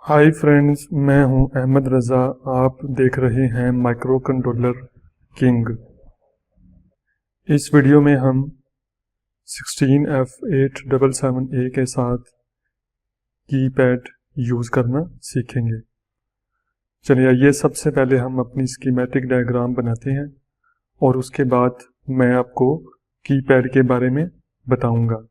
Hi friends, मैं हूं अहमद रज़ा। आप देख रहे हैं माइक्रो कंट्रोलर किंग। इस वीडियो में हम 16F877A के साथ कीपैड यूज़ करना सीखेंगे। चलिए आइए सबसे पहले हम अपनी स्कीमेटिक डायग्राम बनाते हैं और उसके बाद मैं आपको कीपैड के बारे में बताऊंगा।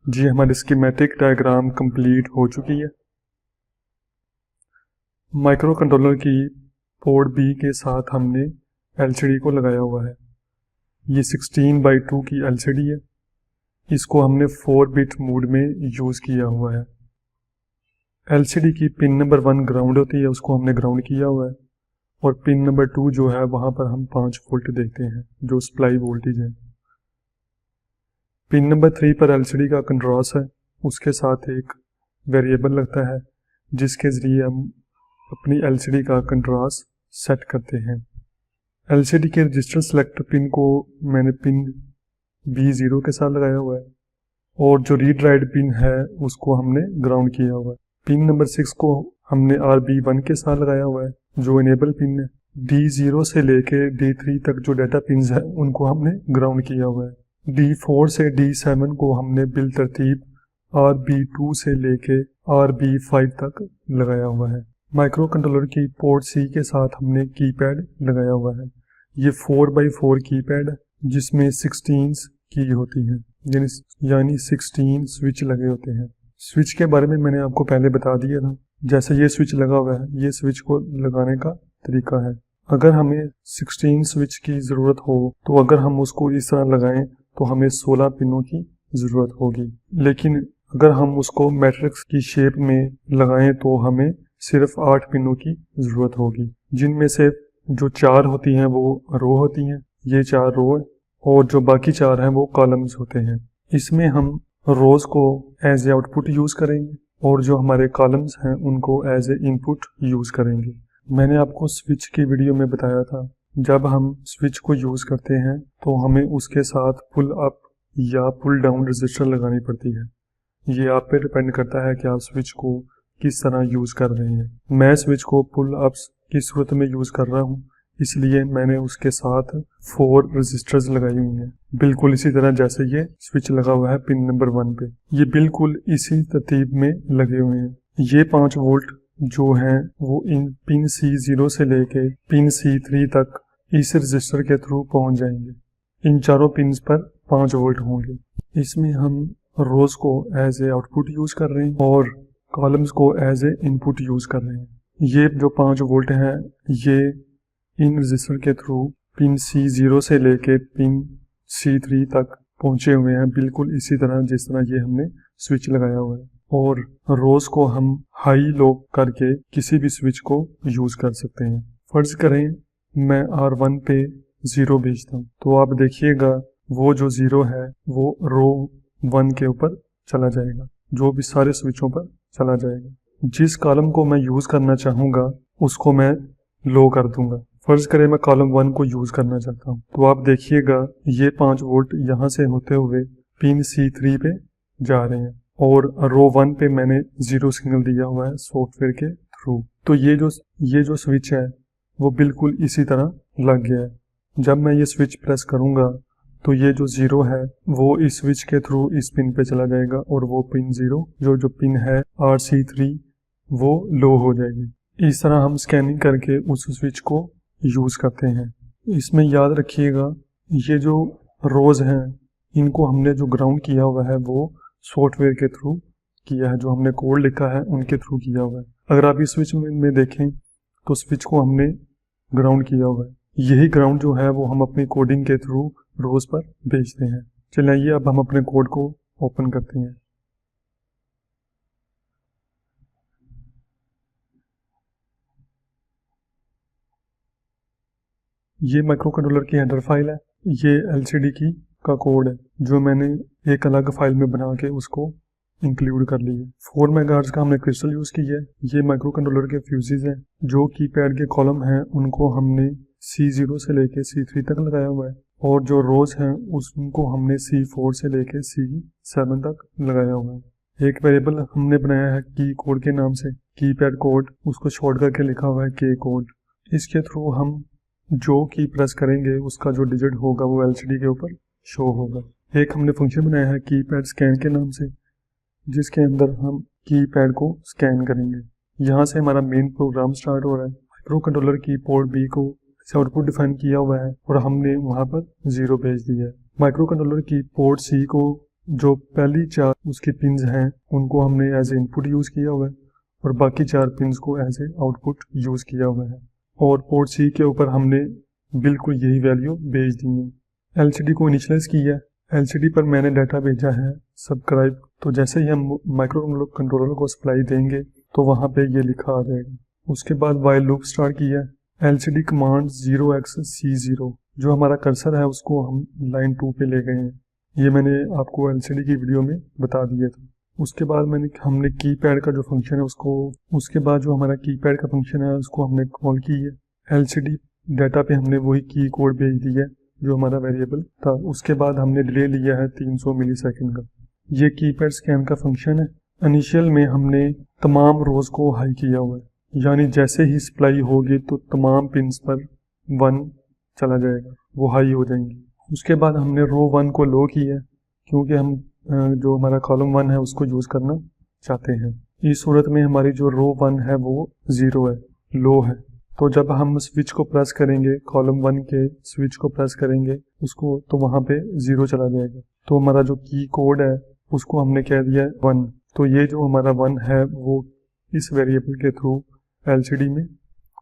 जी, हमारी स्कीमेटिक डायग्राम कंप्लीट हो चुकी है। माइक्रो कंट्रोलर की पोर्ट बी के साथ हमने एलसीडी को लगाया हुआ है। ये 16:2 की एलसीडी है। इसको हमने 4 बिट मोड में यूज़ किया हुआ है। एलसीडी की पिन नंबर 1 ग्राउंड होती है, उसको हमने ग्राउंड किया हुआ है। और पिन नंबर 2 जो है वहाँ पर हम 5 वोल्ट देखते हैं जो सप्लाई वोल्टेज है। पिन नंबर 3 पर एलसीडी का कंट्रास्ट है, उसके साथ एक वेरिएबल लगता है जिसके ज़रिए हम अपनी LCD का कंट्रास्ट सेट करते हैं। LCD के रजिस्टर सेलेक्टर पिन को मैंने पिन B0 के साथ लगाया हुआ है और जो रीड राइट पिन है उसको हमने ग्राउंड किया हुआ है। पिन नंबर 6 को हमने RB1 के साथ लगाया हुआ है जो इनेबल पिन है। D0 से लेके D3 तक जो डाटा पिन्स है उनको हमने ग्राउंड किया हुआ है। D4 से D7 को हमने बिल तरतीब RB2 से लेके RB5 तक लगाया हुआ है। माइक्रो कंट्रोलर की पोर्ट C के साथ हमने कीपैड लगाया हुआ है। ये 4x4 कीपैड है जिसमें 16 की होती है, यानी 16 स्विच लगे होते हैं। स्विच के बारे में मैंने आपको पहले बता दिया था। जैसे ये स्विच लगा हुआ है, ये स्विच को लगाने का तरीका है। अगर हमें 16 स्विच की ज़रूरत हो तो अगर हम उसको इस तरह लगाएं तो हमें 16 पिनों की ज़रूरत होगी, लेकिन अगर हम उसको मैट्रिक्स की शेप में लगाएं तो हमें सिर्फ 8 पिनों की ज़रूरत होगी, जिनमें से जो 4 होती हैं वो रो होती हैं, ये 4 रो है, और जो बाकी 4 हैं वो कॉलम्स होते हैं। इसमें हम रोज को एज ए आउटपुट यूज़ करेंगे और जो हमारे कॉलम्स हैं उनको एज ए इनपुट यूज़ करेंगे। मैंने आपको स्विच की वीडियो में बताया था, जब हम स्विच को यूज़ करते हैं तो हमें उसके साथ पुल अप या पुल डाउन रजिस्टर लगानी पड़ती है। ये आप पे डिपेंड करता है कि आप स्विच को किस तरह यूज़ कर रहे हैं। मैं स्विच को पुल अप्स की सूरत में यूज़ कर रहा हूँ, इसलिए मैंने उसके साथ 4 रजिस्टर्स लगाई हुई हैं, बिल्कुल इसी तरह जैसे ये स्विच लगा हुआ है पिन नंबर 1 पे। ये बिल्कुल इसी तरतीब में लगे हुए हैं। ये 5 वोल्ट जो हैं वो इन पिन C0 से लेके पिन C3 तक इस रजिस्टर के थ्रू पहुंच जाएंगे। इन चारों पिन्स पर 5 वोल्ट होंगे। इसमें हम रोज को एज ए आउटपुट यूज़ कर रहे हैं और कॉलम्स को एज ए इनपुट यूज़ कर रहे हैं। ये जो 5 वोल्ट हैं ये इन रजिस्टर के थ्रू पिन C0 से लेके पिन C3 तक पहुंचे हुए हैं, बिल्कुल इसी तरह जिस तरह ये हमने स्विच लगाया हुआ है। और रोज को हम हाई लो करके किसी भी स्विच को यूज़ कर सकते हैं। फर्ज करें मैं R1 पे 0 भेजता हूँ तो आप देखिएगा वो जो 0 है वो रो 1 के ऊपर चला जाएगा, जो भी सारे स्विचों पर चला जाएगा। जिस कॉलम को मैं यूज़ करना चाहूँगा उसको मैं लो कर दूंगा। फर्ज करें मैं कॉलम 1 को यूज़ करना चाहता हूँ तो आप देखिएगा ये 5 वोल्ट यहाँ से होते हुए पिन C3 पे जा रहे हैं और रो 1 पे मैंने 0 सिग्नल दिया हुआ है सॉफ्टवेयर के थ्रू। तो ये जो स्विच है वो बिल्कुल इसी तरह लग गया है। जब मैं ये स्विच प्रेस करूँगा तो ये जो 0 है वो इस स्विच के थ्रू इस पिन पे चला जाएगा और वो पिन 0 जो पिन है RC3 वो लो हो जाएगी। इस तरह हम स्कैनिंग करके उस स्विच को यूज़ करते हैं। इसमें याद रखिएगा ये जो रोज हैं इनको हमने जो ग्राउंड किया हुआ है वो सॉफ्टवेयर के थ्रू किया है, जो हमने कोड लिखा है उनके थ्रू किया हुआ है। अगर आप इस स्विच में देखें तो स्विच को हमने ग्राउंड किया हुआ है। यही ग्राउंड जो है वो हम अपनी कोडिंग के थ्रू रोज पर भेजते हैं। चलिए अब हम अपने कोड को ओपन करते हैं। ये माइक्रो कंट्रोलर की हेडर फाइल है। ये LCD की का कोड है जो मैंने एक अलग फाइल में बना के उसको इंक्लूड कर ली है। 4 मेगाहर्ट्ज का हमने क्रिस्टल यूज़ किया है। ये माइक्रो कंट्रोलर के फ्यूजेज हैं। जो कीपैड के कॉलम हैं उनको हमने C0 से लेके C3 तक लगाया हुआ है और जो रोज हैं उनको हमने C4 से लेके C7 तक लगाया हुआ है। एक वेरिएबल हमने बनाया है की कोड के नाम से, कीपैड कोड, उसको शॉर्ट करके लिखा हुआ है K कोड। इसके थ्रू हम जो की प्रेस करेंगे उसका जो डिजिट होगा वो LCD के ऊपर शो होगा। एक हमने फंक्शन बनाया है कीपैड स्कैन के नाम से, जिसके अंदर हम कीपैड को स्कैन करेंगे। यहाँ से हमारा मेन प्रोग्राम स्टार्ट हो रहा है। माइक्रो कंट्रोलर की पोर्ट B को आउटपुट डिफाइन किया हुआ है और हमने वहाँ पर 0 भेज दिया है। माइक्रो कंट्रोलर की पोर्ट C को जो पहली 4 उसकी पिन्स हैं उनको हमने एज ए इनपुट यूज़ किया हुआ है और बाकी 4 पिन्स को एज ए आउटपुट यूज़ किया हुआ है और पोर्ट C के ऊपर हमने बिल्कुल यही वैल्यू भेज दी है। LCD को इनिशियलाइज किया है। LCD पर मैंने डाटा भेजा है सब्सक्राइब, तो जैसे ही हम माइक्रो कंट्रोलर को सप्लाई देंगे तो वहाँ पे ये लिखा आ जाएगा। उसके बाद वाइल लूप स्टार्ट किया है। LCD कमांड 0xC0 जो हमारा कर्सर है उसको हम लाइन 2 पे ले गए हैं। ये मैंने आपको LCD की वीडियो में बता दिया था। उसके बाद हमने कीपैड का जो फंक्शन है उसके बाद जो हमारा कीपैड का फंक्शन है उसको हमने कॉल की है। एलसीडी डाटा पे हमने वही की कोड भेज दिया है जो हमारा वेरिएबल था। उसके बाद हमने डिले लिया है 300 मिलीसेकंड का। ये कीपैड स्कैन का फंक्शन है। इनिशियल में हमने तमाम रोज को हाई किया हुआ है, यानी जैसे ही सप्लाई होगी तो तमाम पिंस पर 1 चला जाएगा, वो हाई हो जाएंगी। उसके बाद हमने रो 1 को लो किया है क्योंकि हम जो हमारा कॉलम 1 है उसको यूज करना चाहते हैं। इस सूरत में हमारी जो रो 1 है वो 0 है, लो है। तो जब हम स्विच को प्रेस करेंगे, कॉलम 1 के स्विच को प्रेस करेंगे उसको, तो वहां पे 0 चला जाएगा। तो हमारा जो की कोड है उसको हमने कह दिया 1। तो ये जो हमारा 1 है वो इस वेरिएबल के थ्रू एलसीडी में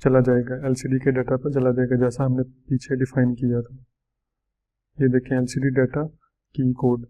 चला जाएगा, एलसीडी के डाटा पर चला जाएगा जैसा हमने पीछे डिफाइन किया था। ये देखें एलसीडी डाटा की कोड,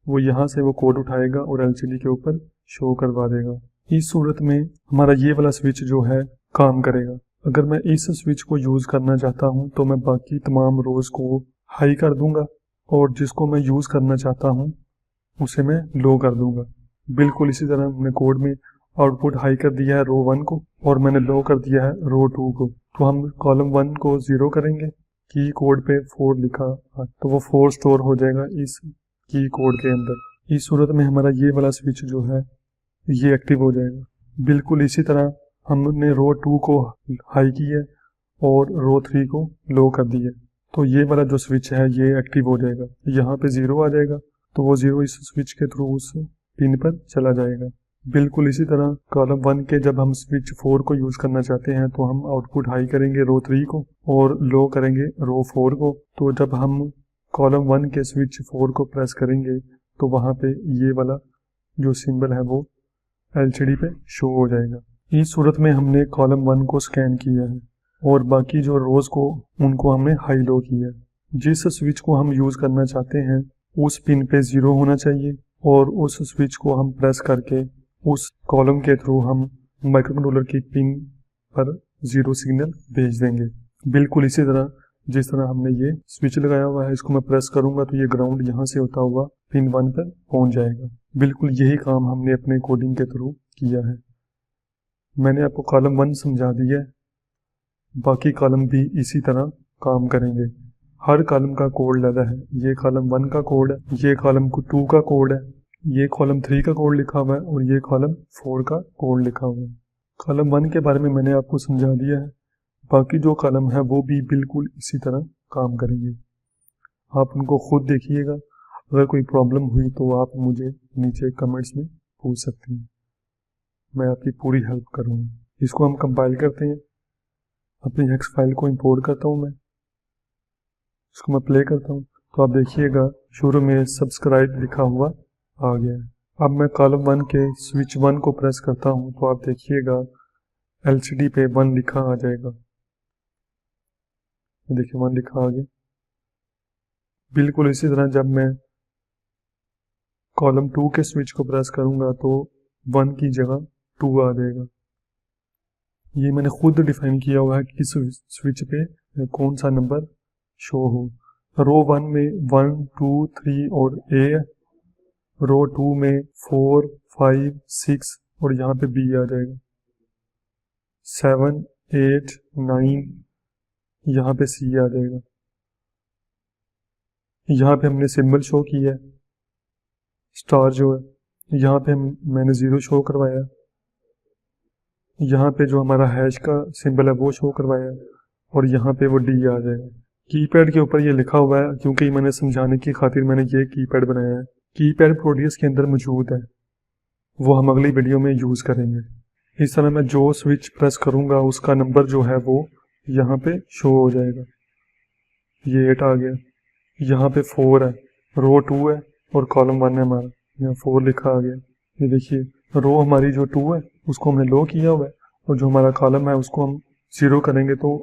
वो यहाँ से वो कोड उठाएगा और एलसीडी के ऊपर शो करवा देगा। इस सूरत में हमारा ये वाला स्विच जो है काम करेगा। अगर मैं इस स्विच को यूज करना चाहता हूँ तो मैं बाकी तमाम रोज को हाई कर दूंगा और जिसको मैं यूज करना चाहता हूँ उसे मैं लो कर दूंगा। बिल्कुल इसी तरह हमने कोड में आउटपुट हाई कर दिया है रो 1 को और मैंने लो कर दिया है रो 2 को। तो हम कॉलम 1 को 0 करेंगे, की कोड पे 4 लिखा तो वो 4 स्टोर हो जाएगा इस की कोड के अंदर। इस सूरत में हमारा ये वाला स्विच जो है ये एक्टिव हो जाएगा। बिल्कुल इसी तरह हमने रो 2 को हाई किया और रो 3 को लो कर दिया, तो ये वाला जो स्विच है ये एक्टिव हो जाएगा। यहाँ पे 0 आ जाएगा तो वो 0 इस स्विच के थ्रू उस पिन पर चला जाएगा। बिल्कुल इसी तरह कॉलम 1 के जब हम स्विच 4 को यूज करना चाहते हैं तो हम आउटपुट हाई करेंगे रो 3 को और लो करेंगे रो 4 को। तो जब हम कॉलम 1 के स्विच 4 को प्रेस करेंगे तो वहाँ पे ये वाला जो सिंबल है वो एलसीडी पे शो हो जाएगा। इस सूरत में हमने कॉलम 1 को स्कैन किया है और बाकी जो रोज को उनको हमने हाई लो किया है। जिस स्विच को हम यूज करना चाहते हैं उस पिन पे 0 होना चाहिए और उस स्विच को हम प्रेस करके उस कॉलम के थ्रू हम माइक्रोकंट्रोलर की पिन पर 0 सिग्नल भेज देंगे। बिल्कुल इसी तरह जिस तरह हमने ये स्विच लगाया हुआ है, इसको मैं प्रेस करूंगा तो ये ग्राउंड यहाँ से होता हुआ पिन 1 पर पहुंच जाएगा। बिल्कुल यही काम हमने अपने कोडिंग के थ्रू किया है। मैंने आपको कॉलम 1 समझा दिया है, बाकी कॉलम भी इसी तरह काम करेंगे। हर कॉलम का कोड अलग है। ये कॉलम 1 का कोड है, ये कॉलम 2 का कोड है, ये कॉलम 3 का कोड लिखा हुआ है और ये कॉलम 4 का कोड लिखा हुआ है। कॉलम 1 के बारे में मैंने आपको समझा दिया है, बाकी जो कॉलम है वो भी बिल्कुल इसी तरह काम करेंगे। आप उनको खुद देखिएगा, अगर कोई प्रॉब्लम हुई तो आप मुझे नीचे कमेंट्स में पूछ सकते हैं, मैं आपकी पूरी हेल्प करूँगा। इसको हम कंपाइल करते हैं, अपनी हेक्स फाइल को इंपोर्ट करता हूँ मैं, इसको मैं प्ले करता हूँ तो आप देखिएगा शुरू में सब्सक्राइब लिखा हुआ आ गया है। अब मैं कॉलम 1 के स्विच 1 को प्रेस करता हूँ तो आप देखिएगा एलसीडी पे 1 लिखा आ जाएगा। देखिए 1 लिखा आ गया। बिल्कुल इसी तरह जब मैं कॉलम 2 के स्विच को प्रेस करूंगा तो 1 की जगह 2 आ जाएगा। ये मैंने खुद डिफाइन किया हुआ है कि किस स्विच पे कौन सा नंबर शो हो। रो 1 में 1, 2, 3 और ए है, रो 2 में 4, 5, 6 और यहाँ पे बी आ जाएगा, 7, 8, 9 यहाँ पे सी आ जाएगा। यहाँ पे हमने सिंबल शो किया है, स्टार जो है यहाँ पे मैंने 0 शो करवाया है, यहाँ पे जो हमारा हैश का सिंबल है वो शो करवाया है और यहाँ पे वो डी आ जाएगा। कीपैड के ऊपर ये लिखा हुआ है क्योंकि मैंने समझाने की खातिर मैंने ये कीपैड बनाया है। कीपैड प्रोडियस के अंदर मौजूद है, वो हम अगली वीडियो में यूज करेंगे। इस तरह मैं जो स्विच प्रेस करूंगा उसका नंबर जो है वो यहाँ पे शो हो जाएगा। ये 8 आ गया, यहाँ पे 4 है, रो 2 है और कॉलम 1 है हमारा, यहाँ 4 लिखा आ गया। ये देखिए रो हमारी जो 2 है उसको हमने लो किया हुआ है और जो हमारा कॉलम है उसको हम 0 करेंगे तो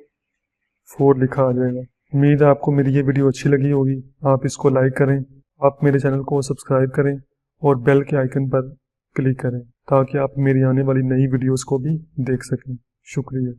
4 लिखा आ जाएगा। उम्मीद है आपको मेरी ये वीडियो अच्छी लगी होगी। आप इसको लाइक करें, आप मेरे चैनल को सब्सक्राइब करें और बेल के आइकन पर क्लिक करें ताकि आप मेरी आने वाली नई वीडियोस को भी देख सकें। शुक्रिया।